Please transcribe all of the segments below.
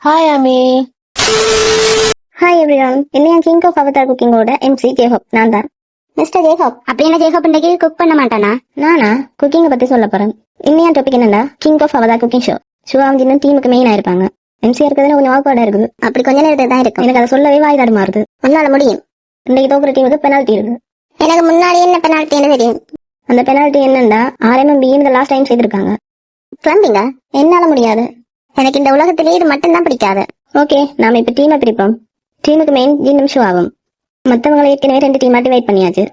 Hi Ami. Hi everyone. இல்லையா king of Avatar குக்கிங்கோட MC ஜேஹப் நான் தான். மிஸ்டர் ஜேஹப். அப்படி என்ன ஜேஹப் இன்றைக்கு குக் பண்ண மாட்டானா? நானா குக்கிங்கை பத்தி சொல்ல போறேன். இன்னையா டாபிக் என்னன்னா king of Avatar cooking show அவங்க டீமுக்கு மெயினா இருப்பாங்க. எம்சி இருக்கிறதுல கொஞ்சம் வாய்ப்பாடா இருக்குது. அப்படி கொஞ்ச நேரத்தில் தான் இருக்கும். எனக்கு அதை சொல்லவே வாய் தடுமாறுது. உன்னால முடியும். இன்னைக்கு தோக்குற டீமுக்கு பெனால்ட்டி இருக்கு. எனக்கு முன்னாடி என்ன பெனால்ட்டி என்ன தெரியும். அந்த பெனால்ட்டி என்னன்னா RMB இந்த லாஸ்ட் டைம் செய்திருக்காங்க. பிளம்பிங்க என்னால முடியாது. எனக்கு இந்த உலகத்திலேயே இது மட்டும் தான் பிடிக்காது. ஓகே, நாம இப்ப டீமை பிரிப்போம். டீமுக்கு மெயின் ஜின்னும் ஷோ ஆகும். மற்றவங்களை ஏற்கனவே 2 டீம் டிவைட் பண்ணியாச்சு.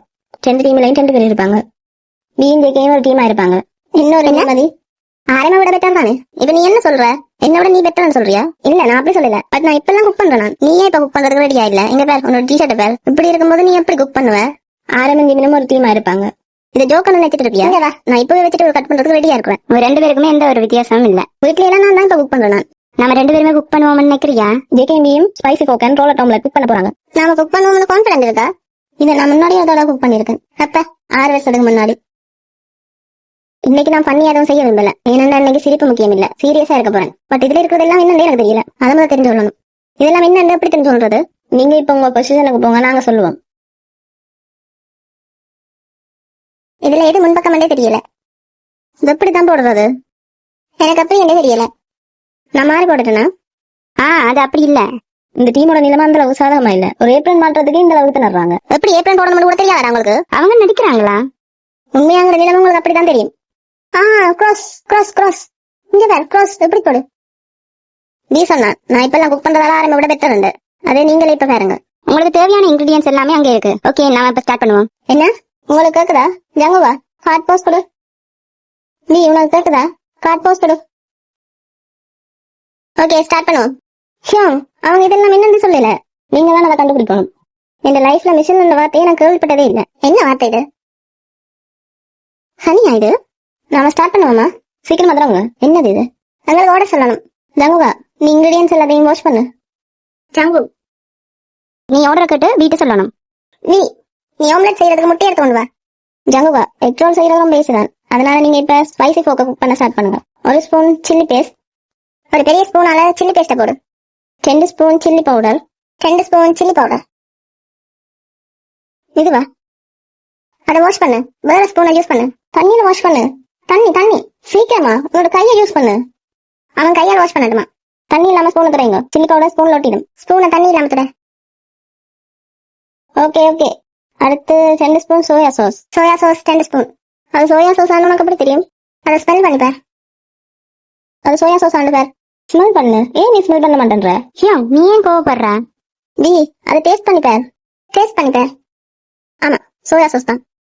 2 டீம்லையும் 2 பேர் இருப்பாங்க. BNJKயும் ஒரு டீமா இருப்பாங்க. இன்னொரு மதி ஆரம்ப விட பெட்டர் தானே. இப்ப நீ என்ன சொல்ற? என்னோட நீ பெட்டர்னு சொல்றியா? இல்ல, நான் அப்படி சொல்லல. பட் நான் இப்பெல்லாம் குக் பண்றேன். நீயே இப்ப குக் பண்றதுக்கு ரெடியா இல்ல. எங்க பேர் உன்னோட டிஷர்ட் பேர் இப்படி இருக்கும்போது நீ எப்படி குக் பண்ணுவ? ஆரம்பம் ஜின்னும் ஒரு டீமா இருப்பாங்க. இந்த ஜோக்கன்னு நினைச்சிட்டு இருப்பியா? நான் இப்பவே வச்சுட்டு ஒரு கட் பண்றதுக்கு ரெடியா இருக்கிறேன். ஒரு 2 பேருக்குமே எந்த ஒரு வித்தியாசமும் இல்ல. வீட்ல எல்லாம் நான் தான் இப்ப குக் பண்றேன். நம்ம 2 பேருமே குக் பண்ணுவோம்னு நினைக்கிறியா? JKBயும் ஸ்பைசி போக் அண்ட் ரோலர் டாம்ல குக் பண்ண போறாங்க. நாம குக் பண்ணுவோம்னு கான்ஃபிடன்ட் இருக்கா? இதை நான் முன்னாடியே அதோட குக் பண்ணிருக்கேன். அப்ப 6 வருஷத்துக்கு முன்னாடி. இன்னைக்கு நான் பண்ணி எதுவும் செய்ய விரும்பல. ஏன்னா இன்னைக்கு சிரிப்பு முக்கியம் இல்ல, சீரியஸா இருக்க போறேன். பட் இதுல இருக்கிறதெல்லாம் இன்னும் எனக்கு தெரியல. அதை முதல்ல தெரிஞ்சு சொல்லணும். இதெல்லாம் என்ன எப்படி தெரிஞ்சு சொல்றது? நீங்க இப்ப உங்க பொசிஷனுக்கு போங்க, நாங்க சொல்லுவோம். இதுல எது முன்பக்கமே தெரியல. எப்படித்தான் போடுறது? எனக்கு அப்படி என்ன தெரியல. நான் மாறி போட்டுட்டேனா? அது அப்படி இல்ல. இந்த டீமோட நிலைமை அந்த அளவுக்கு சாதகமா இல்ல. ஒரு ஏப்ரல் மாற்றத்துக்கு இந்த அளவுக்கு திணறாங்க. எப்படி ஏப்ரல் போடணும்னு கூட தெரியாது அவங்களுக்கு. அவங்க நடிக்கிறாங்களா? உண்மையாங்கிற நிலைமை உங்களுக்கு அப்படிதான் தெரியும். கிராஸ் கிராஸ் கிராஸ் இங்க பார், கிராஸ் எப்படி போடு. நீ சொன்னா நான் இப்பெல்லாம் குக் பண்றதால ஆரம்ப விட பெட்டர் உண்டு. அதே நீங்களே இப்ப பாருங்க. உங்களுக்கு தேவையான இன்கிரீடியன்ஸ் எல்லாமே அங்கே இருக்கு. ஓகே, நாம இப்ப ஸ்டார்ட் பண்ணுவோம். என்ன உங்களுக்கு கேக்குதா? ஜங்குவா ஹார்ட் போஸ்ட் கொடு. நீ உனக்கு கேக்குதா? கார்ட் போஸ்ட் கொடு. ஓகே, ஸ்டார்ட் பண்ணுவோம். அவங்க இதெல்லாம் என்னன்னு சொல்லல. நீங்க தான் அதை கண்டுபிடிக்கணும். என் லைஃப்ல மிஷின் என்ற வார்த்தையை நான் கேள்விப்பட்டதே இல்லை. என்ன வார்த்தை இது? ஹனியா இது? நாம ஸ்டார்ட் பண்ணுவோமா? சீக்கிரம் வந்துடுங்க. என்னது இது? எங்களுக்கு ஆர்டர் சொல்லணும். ஜங்குவா, நீ இன்கிரீடியன்ஸ் எல்லாத்தையும் வாஷ் பண்ணு. ஜங்கு, நீ ஆர்டர் கேட்டு வீட்டு சொல்லணும். நீ ஆம்லெட் செய்யறதுக்கு முட்டை எடுத்து கொண்டு வா. ஜங்குவா, எக் ரோல் செய்யறதும் பேசுதான். அதனால நீங்க இப்ப ஸ்பைசி போக்க குக் பண்ண ஸ்டார்ட் பண்ணுங்க. 1 ஸ்பூன் சில்லி பேஸ்ட். ஒரு பெரிய ஸ்பூனால சில்லி பேஸ்ட போடு. 2 spoon chilli powder. 2 spoon chilli powder. இதுவா? அதை வாஷ் பண்ணு. வேற ஸ்பூனை யூஸ் பண்ணு. தண்ணியில வாஷ் பண்ணு. தண்ணி சீக்கிரமா. உன்னோட கையை யூஸ் பண்ணு. அவன் கையால் வாஷ் பண்ணட்டுமா? தண்ணி இல்லாம ஸ்பூன் துறைங்க. சில்லி பவுடர் ஸ்பூன்ல ஒட்டிடும். ஸ்பூனை தண்ணி இல்லாம துறை. ஓகே. அடுத்து 2 ஸ்பூன் சோயா சாஸ். 2 ஸ்பூன். அது சோயா சாஸ் ஆனு உனக்கு எப்படி தெரியும்? அதை ஸ்மெல் பண்ணி பார். அது சோயா சாஸ் ஆண்டு பார். ஸ்மெல் பண்ணு. ஏன் நீ ஸ்மெல் பண்ண மாட்டேன்ற? நீ ஏன் கோவப்படுற? அதை டேஸ்ட் பண்ணி பார். ஆமா, சோயா சாஸ் தான்.